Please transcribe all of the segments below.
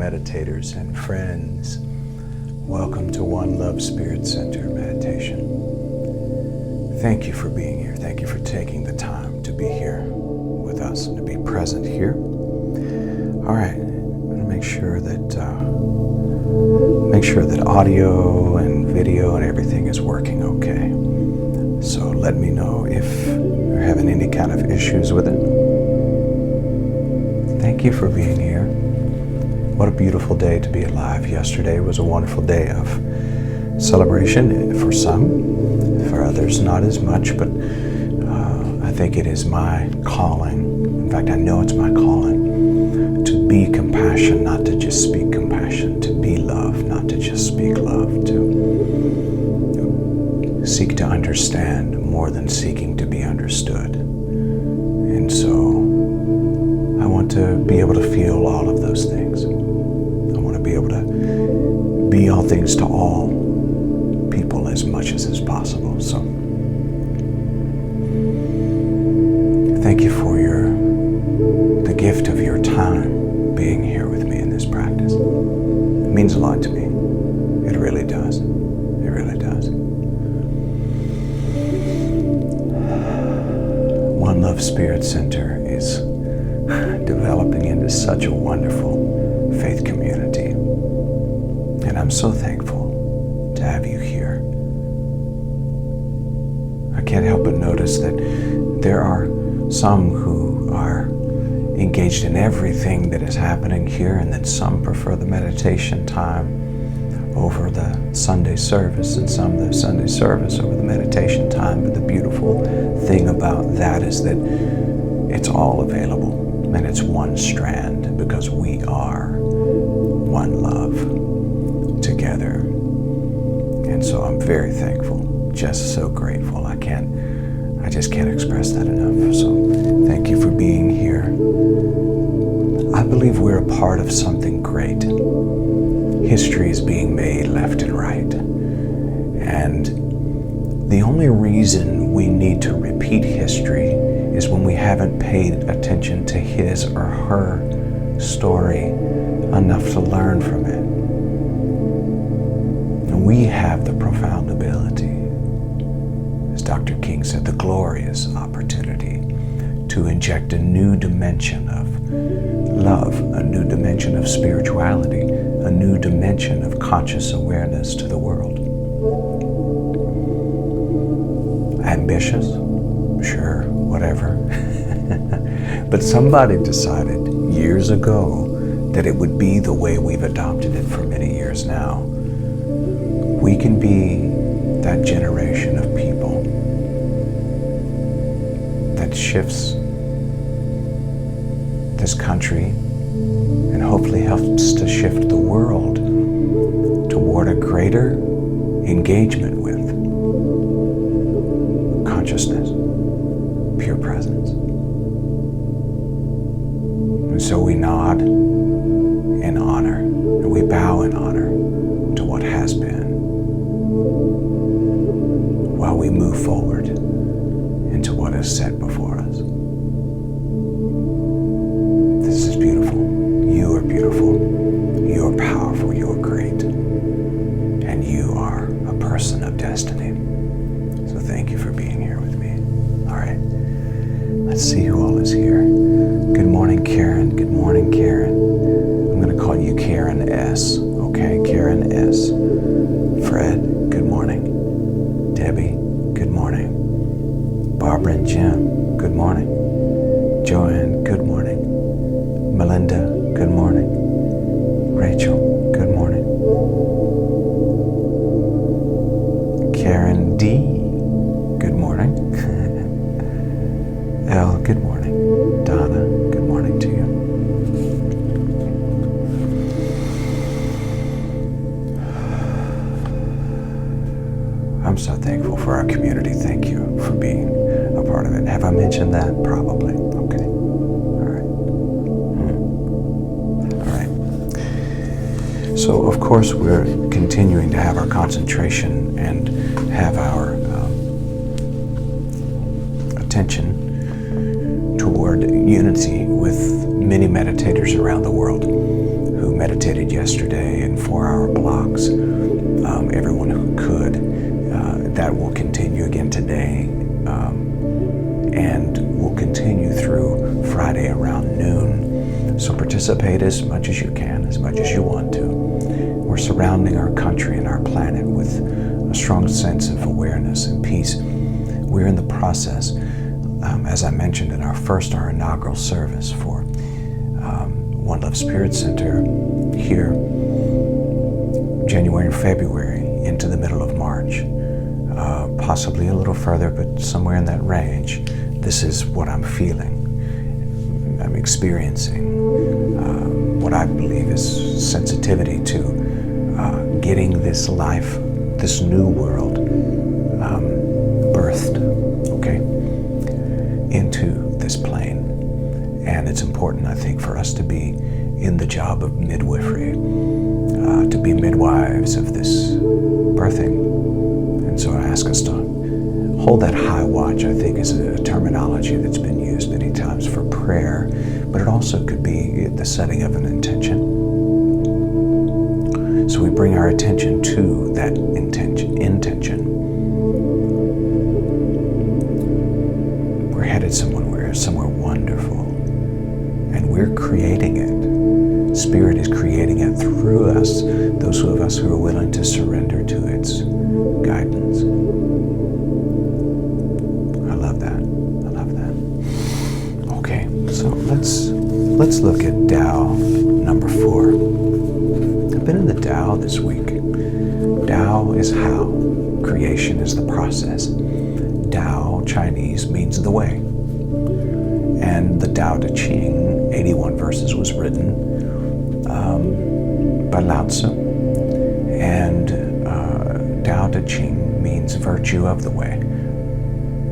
meditators and friends. Welcome to One Love Spirit Center Meditation. Thank you for being here. Thank you for taking the time to be here with us and to be present here. All right, I'm going to make sure that audio and video and everything is working okay. So let me know if you're having any kind of issues with it. Thank you for being here. What a beautiful day to be alive. Yesterday was a wonderful day of celebration for some, for others not as much, but I think it is my calling. In fact, I know it's my calling to be compassion, not to just speak compassion, to be love, not to just speak love, to seek to understand more than seeking to be understood. And so I want to be able to feel all of those things. I want to be able to be all things to all people as much as is possible. So thank you for the gift of your time being here with me in this practice. It means a lot to me. It really does. It really does. One Love Spirit Center is developing into such a wonderful faith community. And I'm so thankful to have you here. I can't help but notice that there are some who are engaged in everything that is happening here, and that some prefer the meditation time over the Sunday service, and some the Sunday service over the meditation time. But the beautiful thing about that is that it's all available, and it's one strand, because we are one love together. And so I'm very thankful, just so grateful. I just can't express that enough. So thank you for being here. I believe we're a part of something great. History is being made left and right. And the only reason we need to repeat history is when we haven't paid attention to his or her story enough to learn from it. And we have the profound ability, as Dr. King said, the glorious opportunity to inject a new dimension of love, a new dimension of spirituality, a new dimension of conscious awareness to the world. Ambitious? Sure, whatever. But somebody decided years ago that it would be the way we've adopted it for many years now. We can be that generation of people that shifts this country and hopefully helps to shift the world toward a greater engagement with consciousness, pure presence. And so we nod in honor, and we bow in honor to what has been, while we move forward into what is set before us. This is beautiful. You are beautiful. You are powerful. You are great. And you are a person of destiny. So thank you for being here with me. All right. Let's see who all is here. Good morning, Karen. Good morning, Karen. I'm going to call you Karen S. Okay, Karen S. Fred, good morning. Debbie, good morning. Barbara and Jim, good morning. Joanne, good morning. Melinda, good morning. Rachel, good morning. Karen D, good morning. Elle, good morning. Donna, good morning to you. I'm so thankful for our community. Thank you for being a part of it. Have I mentioned that? Probably. Okay. All right. So, of course, we're continuing to have our concentration and have our attention toward unity with many meditators around the world who who meditated yesterday in 4-hour blocks, everyone who could. That will continue again today, and will continue through Friday around noon. So participate as much as you can, as much as you want to. We're surrounding our country and our planet with a strong sense of awareness and peace. We're in the process, as I mentioned in our inaugural service for One Love Spirit Center here, January and February into the middle of March, possibly a little further, but somewhere in that range. This is what I'm feeling. I'm experiencing what I believe is sensitivity to getting this life, this new world, birthed, okay, into this plane. And it's important, I think, for us to be in the job of midwifery, to be midwives of this birthing. And so I ask us to hold that high watch, I think, is a terminology that's been used many times for prayer, but it also could be the setting of an intention. So we bring our attention to that intention. We're headed somewhere wonderful, and we're creating it. Spirit is creating it through us, those of us who are willing to surrender to its guidance. I love that. Okay, so let's look at Tao number 4. I've been in the Tao this week. Tao is how. Creation is the process. Tao, Chinese, means the way. And the Tao Te Ching, 81 verses, was written by Lao Tzu. And Tao Te Ching means virtue of the way,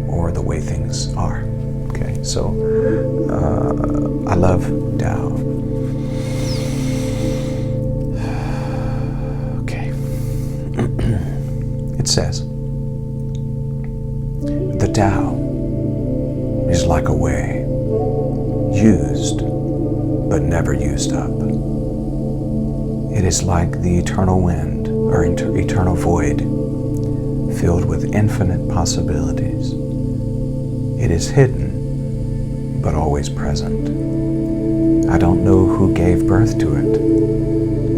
or the way things are. Okay, so I love Tao. Okay. It says, the Tao is like a way, used but never used up. It is like the eternal wind, or eternal void, filled with infinite possibilities. It is hidden, but always present. I don't know who gave birth to it.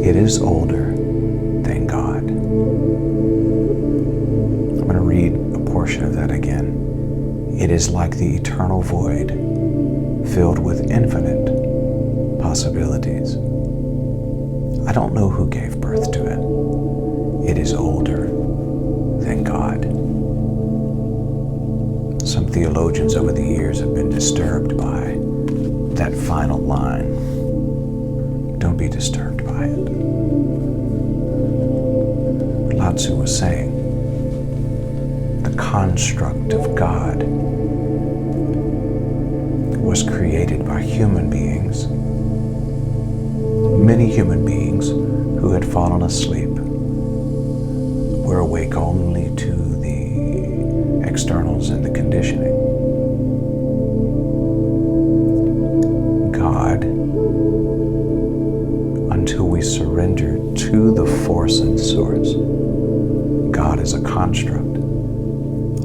It is older than God. I'm going to read a portion of that again. It is like the eternal void, filled with infinite possibilities. I don't know who gave birth to it. It is older than God. Some theologians over the years have been disturbed by that final line. Don't be disturbed by it. Lao Tzu was saying, the construct of God was created by human beings, many human beings who had fallen asleep, were awake only to the externals and the conditioning. God, until we surrender to the force and source, God is a construct,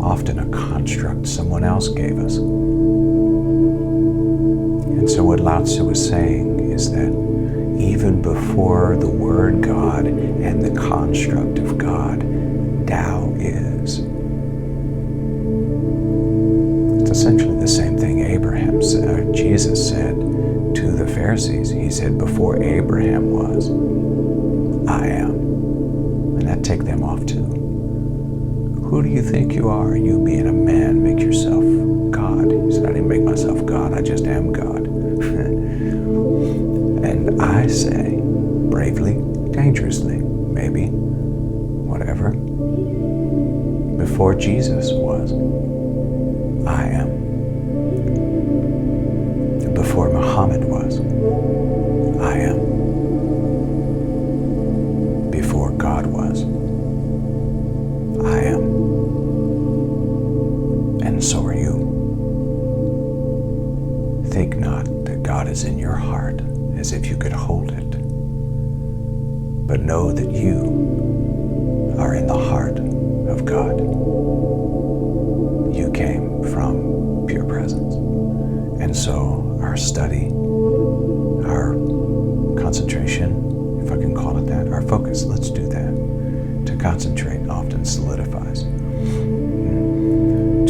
often a construct someone else gave us. And so what Lao Tzu was saying is that even before the word God and the construct of God, Tao is. It's essentially the same thing Jesus said to the Pharisees. He said, before Abraham was, I am. And that'd take them off too. Who do you think you are? You being a man, make yourself God. He said, I didn't make myself God, I just am God. And I say, bravely, dangerously, maybe, whatever, before Jesus was, I am. Before Muhammad was, I am. Before God was, I am. And so are you. Think not that God is in your heart as if you could hold it. but know that you are in the heart of God. You came from pure presence. And so our study, our concentration, if I can call it that, our focus, let's do that. To concentrate often solidifies.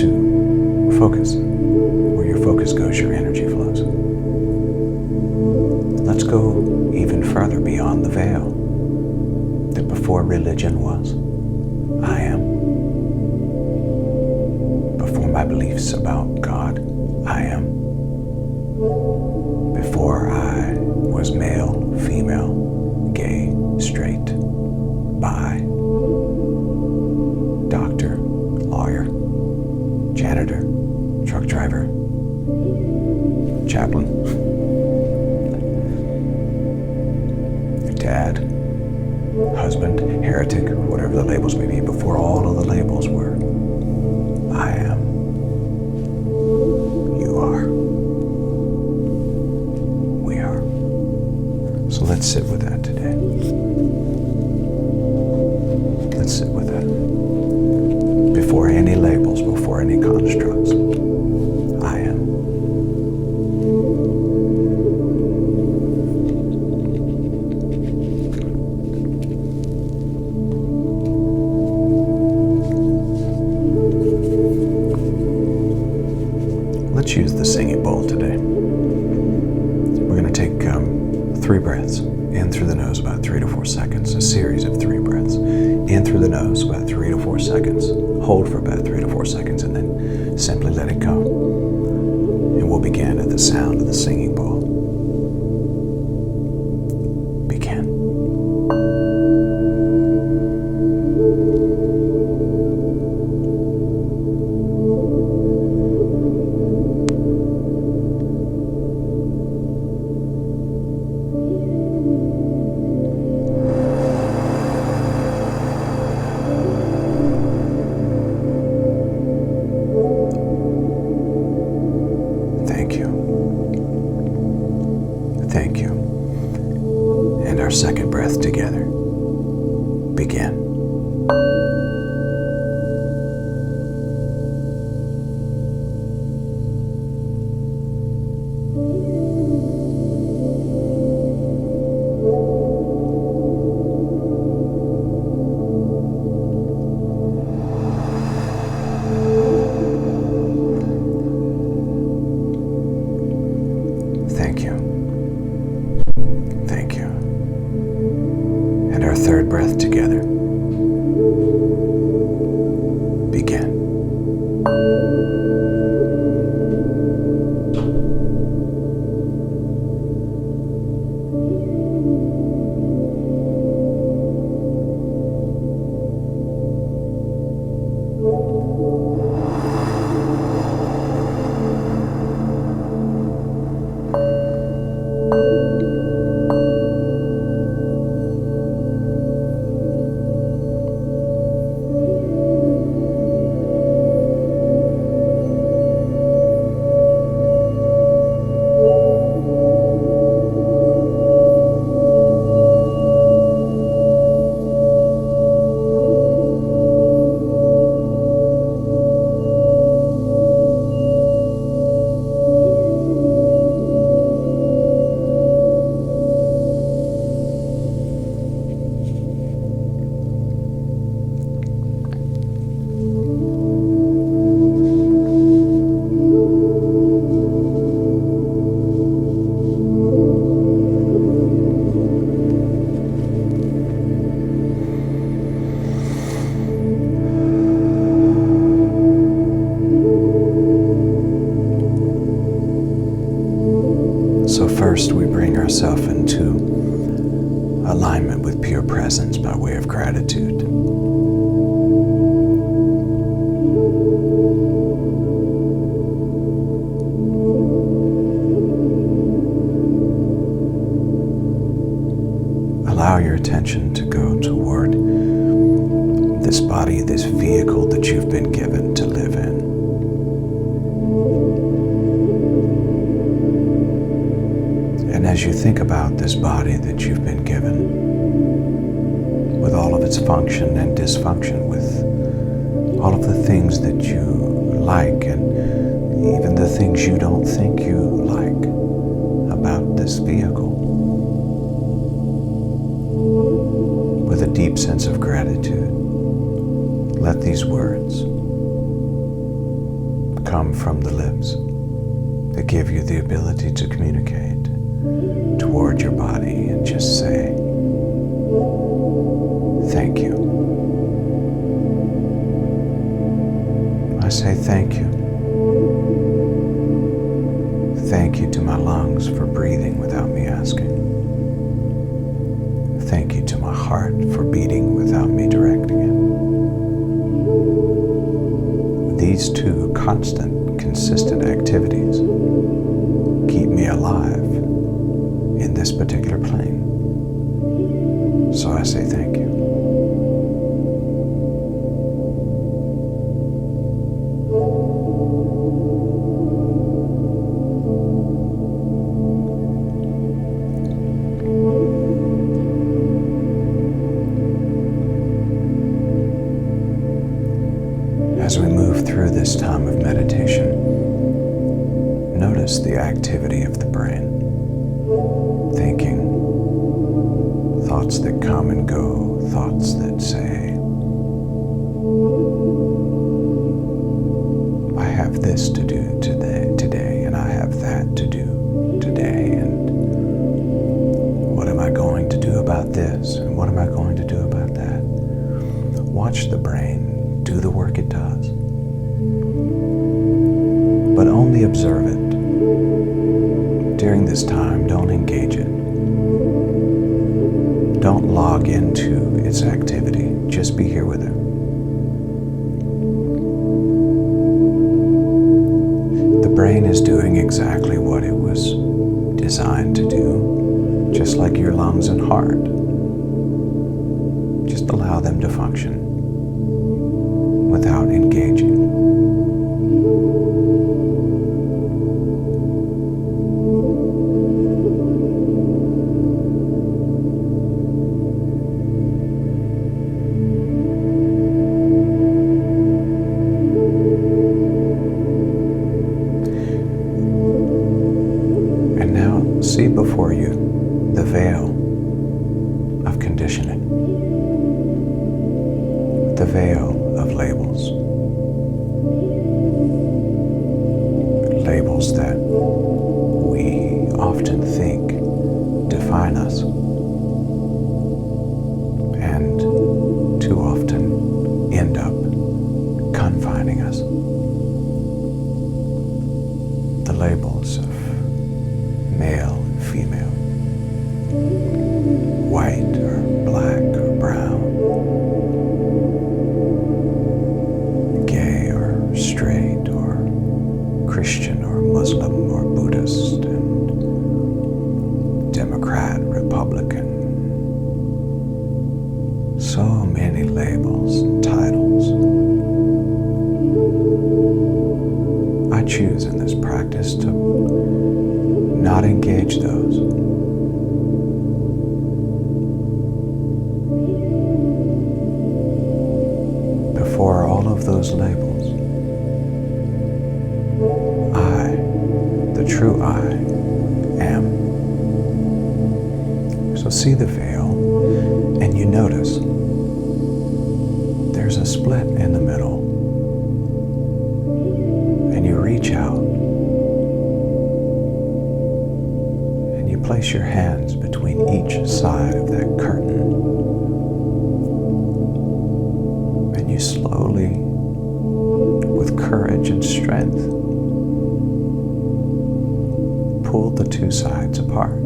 To focus, where your focus goes, your energy flows. Let's go even further beyond the veil that before religion was. I am. Before my beliefs about God, I am. Before I was male, female, gay, straight, bi, doctor, lawyer, janitor, truck driver, chaplain, dad, husband, heretic, whatever the labels may be, before all of the labels were, I am, you are, we are. So let's sit with that today. Let's sit with that. Before any labels, before any constructs, I am. Let's use the singing bowl today. We're going to take 3 breaths in through the nose, about 3 to 4 seconds, a series of 3 breaths. In through the nose, about 3 to 4 seconds. Hold for about 3 to 4 seconds, and then simply let it go. And we'll begin at the sound of the singing bowl. Begin. Thank you. And our second breath together. Begin. Thank you. Thank you. And our third breath together. Begin. So first we bring ourselves into alignment with pure presence by way of gratitude. Allow your attention to go toward this body, this vehicle that you've been given to live in. And as you think about this body that you've been given, its function and dysfunction, with all of the things that you like and even the things you don't think you like about this vehicle, with a deep sense of gratitude. Let these words come from the lips that give you the ability to communicate toward your body and just say, thank you. I say thank you. Thank you to my lungs for breathing without me asking. Thank you to my heart for beating without me directing it. These two constant, consistent activities keep me alive in this particular plane. So I say thank you. As we move through this time of meditation, notice the activity of the brain. Thinking, thoughts that come and go, thoughts that say, I have this to do today, and I have that to do today, and what am I going to do about this, and what am I going to do about that? Watch the brain do the work it does, but only observe it. During this time, don't engage it. Don't log into its activity. Just be here with it. The brain is doing exactly what it was designed to do, just like your lungs and heart. Just allow them to function without engaging. And now see before you the veil of conditioning, the veil of labels. Labels that we often think define us, and too often end up confining us. The labels of male and female, white or black or brown, straight or Christian or Muslim or Buddhist, and Democrat, Republican. So many labels and titles. I choose in this practice to not engage those. Before all of those labels, the true I am. So see the veil, and you notice there's a split in the middle, and you reach out and you place your hands between each side of that curtain, and you slowly, with courage and strength, pull the two sides apart.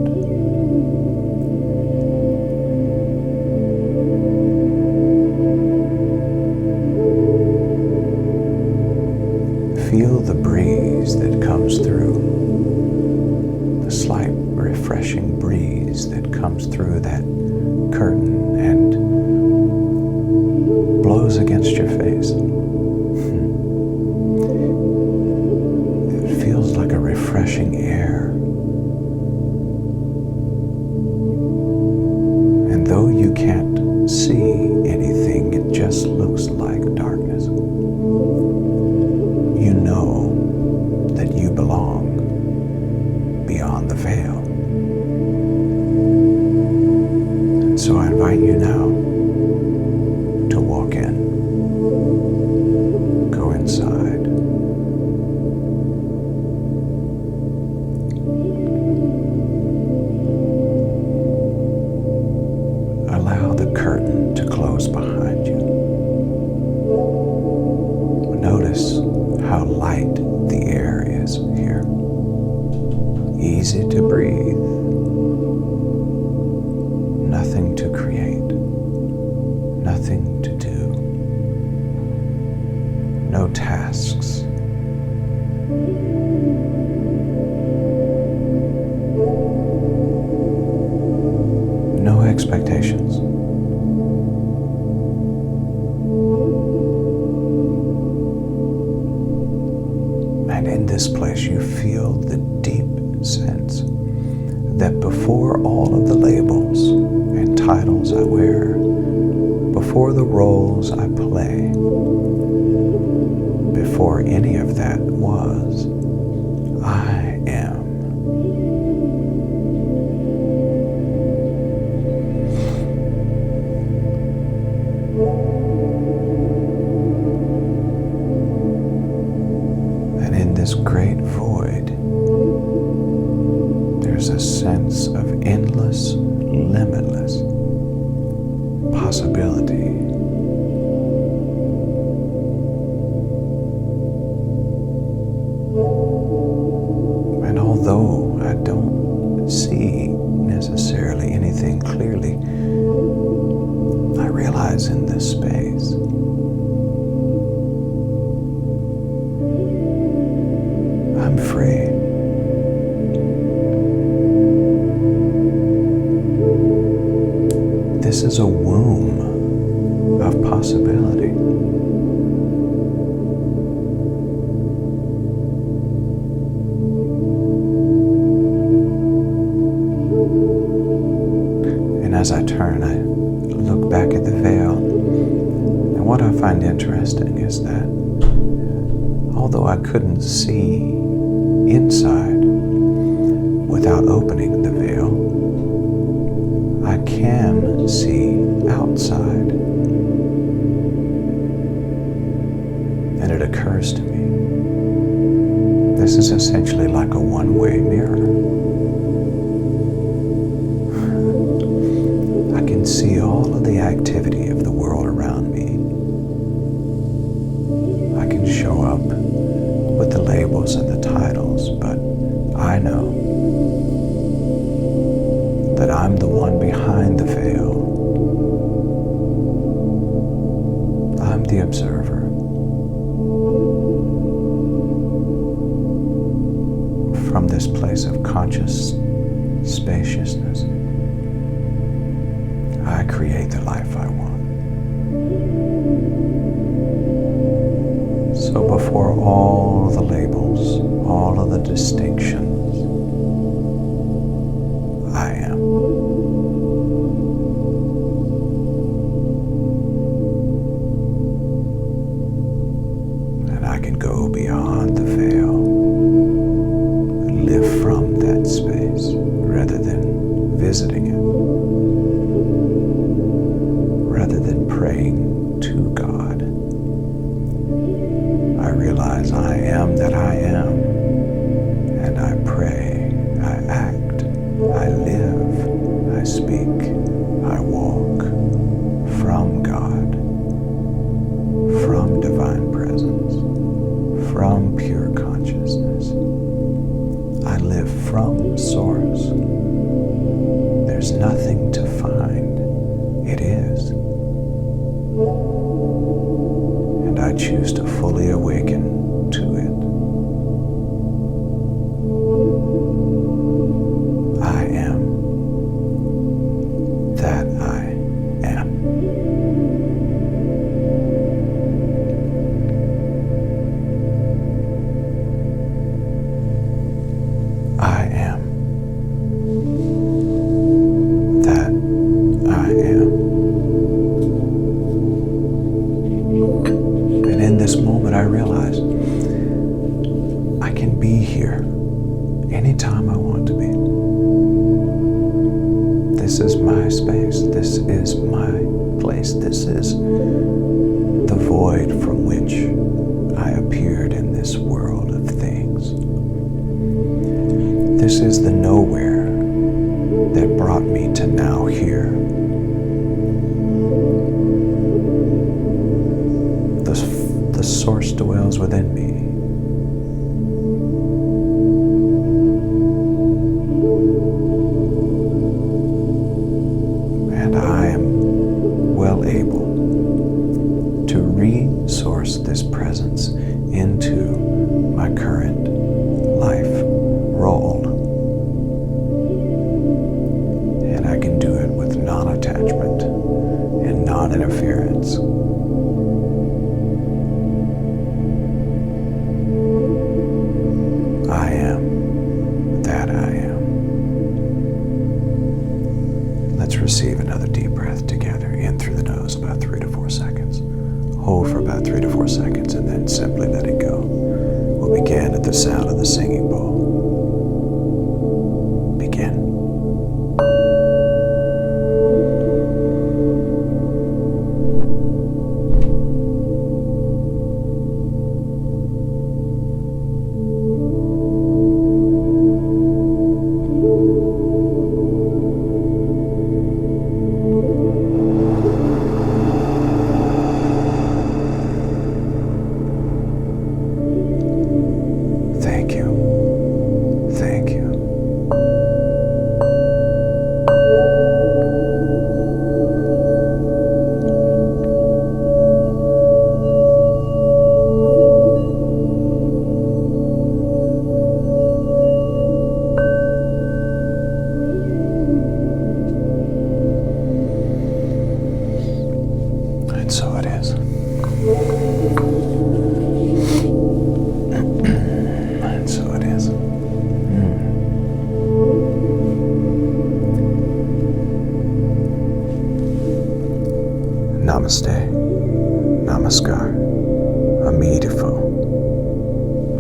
Feel the breeze that comes through, the slight refreshing breeze that comes through that curtain and blows against your face. It feels like a refreshing air. And though you can't see any just looks like darkness, you know that you belong beyond the veil. And so I invite you now to walk in, go inside. Allow the curtain to close behind you. Notice how light the air is here. Easy to breathe. Nothing to create. Nothing to do. No tasks. No expectations. And in this place, you feel the deep sense that before all of the labels and titles I wear, before the roles I play, before any of that was, I am. And in this great void, there's a sense of endless, limitless possibility. And although I don't see necessarily anything clearly, I realize in this space I'm free. This is a womb of possibility. And as I turn, I look back at the veil. And what I find interesting is that although I couldn't see inside without opening the veil, I can see outside. And it occurs to me, this is essentially like a one-way mirror. I can see all of the activity of the world around me. I can show up with the labels and the titles, but I know that I'm the one behind the veil. I'm the observer. From this place of conscious spaciousness, I create the life I want. So before all the labels, all of the distinctions, I am. And I can go beyond the veil and live from that space rather than visiting it, rather than praying to God. I realize I am that I am, and I pray, I act, I live, I speak, I walk from God, from divine presence, from pure consciousness. I live from source. There's nothing to find. It is. And I choose to fully awaken to it. I am that I am. I am that I am. this moment, I realize I can be here anytime I want to be. This is my space. This is my place. This is the void from which I appeared in this world of things. This is the nowhere that brought me to now here. The source dwells within me. And I am well able to resource this presence into my current life role. And I can do it with non-attachment and non-interference. I am that I am. Let's receive another deep breath together, in through the nose about 3 to 4 seconds. Hold for about 3 to 4 seconds and then simply let it go. We'll begin at the sound of the singing bowl. Begin. Thank you. Thank you. And so it is. And so it is. Namaste. Namaskar. Amidifo.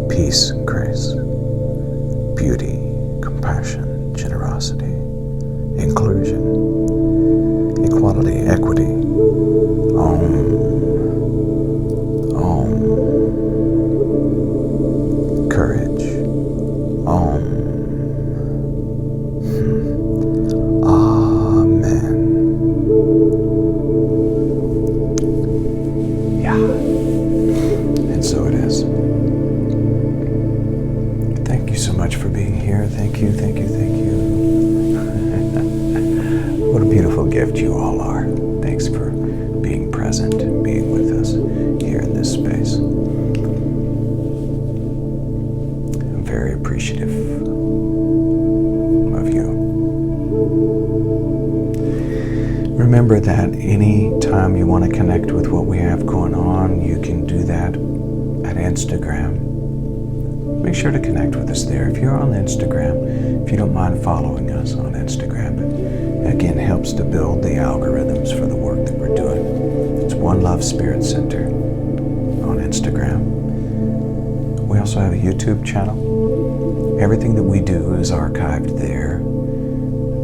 Peace and grace. Beauty, compassion, generosity, inclusion, equality, equity. Om. Om. Courage. Om. Amen. Yeah. And so it is. Thank you so much for being here. Thank you, thank you, thank you. What a beautiful gift you all are. Thanks for being present and being with us here in this space. I'm very appreciative of you. Remember that any time you want to connect with what we have going on, you can do that at Instagram. Make sure to connect with us there. If you're on Instagram, if you don't mind following us on Instagram, it again helps to build the algorithms for the work that we're doing. It's One Love Spirit Center on Instagram. We also have a YouTube channel. Everything that we do is archived there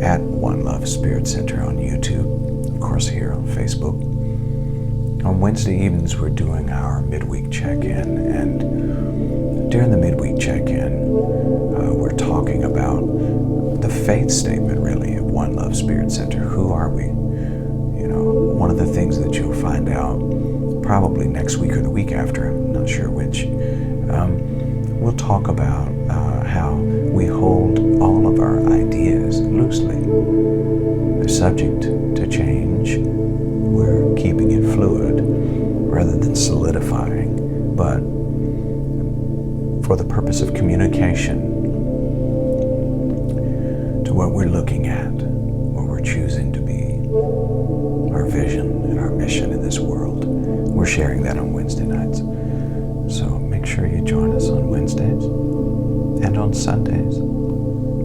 at One Love Spirit Center on YouTube. Of course, here on Facebook. On Wednesday evenings, we're doing our midweek check-in, and during the midweek check-in, we're talking about the faith statement, really, of One Love Spirit Center. Who are we? You know, one of the things that you'll find out probably next week or the week after, I'm not sure which, we'll talk about how we hold all of our ideas loosely. They're subject to change. We're keeping it fluid rather than solidifying, but for the purpose of communication to what we're looking at, what we're choosing to be, our vision and our mission in this world. We're sharing that on Wednesday nights. So make sure you join us on Wednesdays and on Sundays.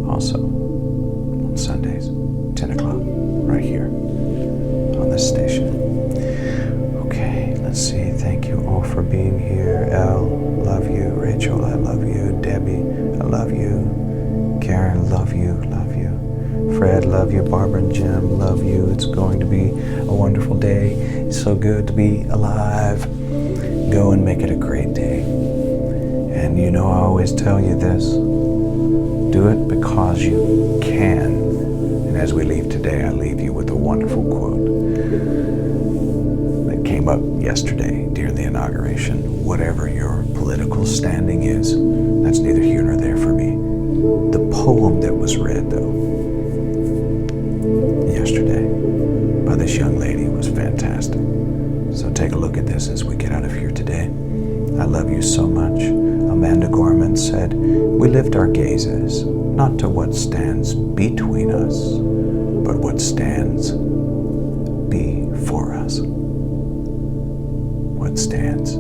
Also, on Sundays, 10 o'clock, right here on this station. Okay, let's see. Thank you all for being being here. Elle, love you. Rachel, I love you. Debbie, I love you. Karen, love you, love you. Fred, love you. Barbara and Jim, love you. It's going to be a wonderful day. It's so good to be alive. Go and make it a great day. And you know I always tell you this. Do it because you can. And as we leave today, I leave you with a wonderful quote that came up yesterday during the inauguration. Whatever your political standing is, that's neither here nor there for me. The poem that was read, though, yesterday by this young lady was fantastic. So take a look at this as we get out of here today. I love you so much. Amanda Gorman said, "We lift our gazes not to what stands between us, but what stands before us." What stands